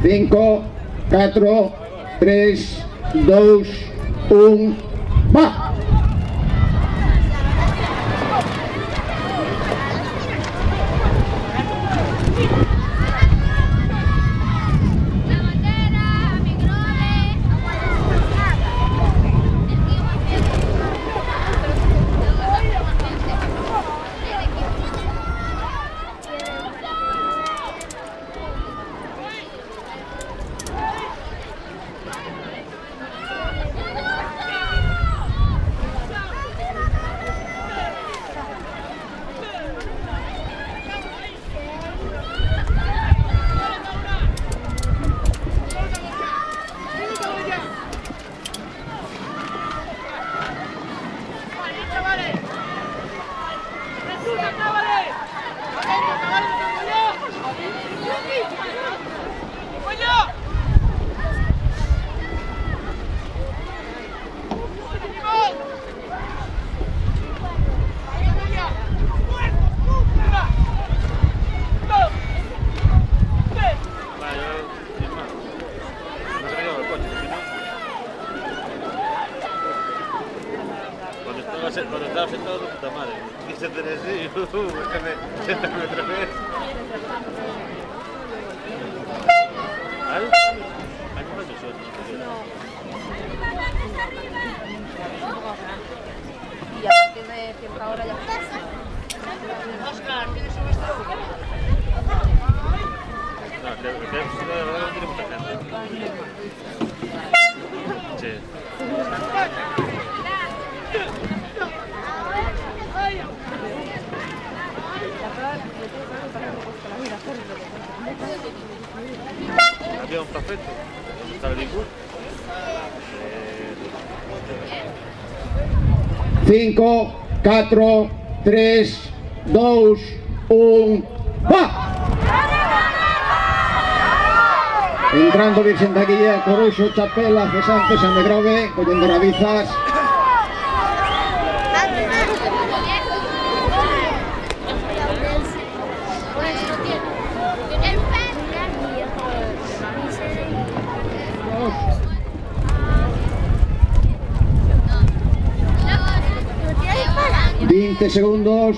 5, 4, 3, 2, 1, va! Cuando estaba sentado de puta madre, quise hacer así, es que me trepé. ¿Hay un rato suelto? Y a partir de cierta hora ya... Oscar, ¿tienes un esto? No, no tiene mucha gente. Sí. Avión perfecto. ¿Está bien? 5, 4, 3, 2, 1, va! Entrando Virgen de Guía, Coruxo, Chapela, Cesante, San de Grove, collendo Rabizas. ...20 segundos...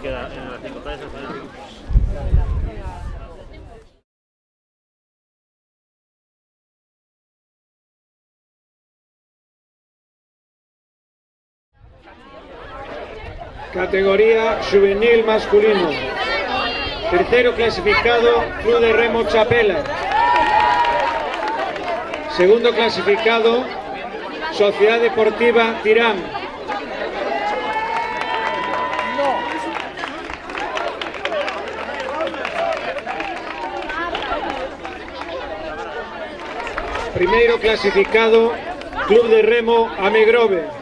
Queda en las 5 tallas al final. Categoría juvenil masculino. Tercero clasificado, Club de Remo Chapela. Segundo clasificado, Sociedad Deportiva Tirán. Primeiro clasificado, Club de Remo Amegrove.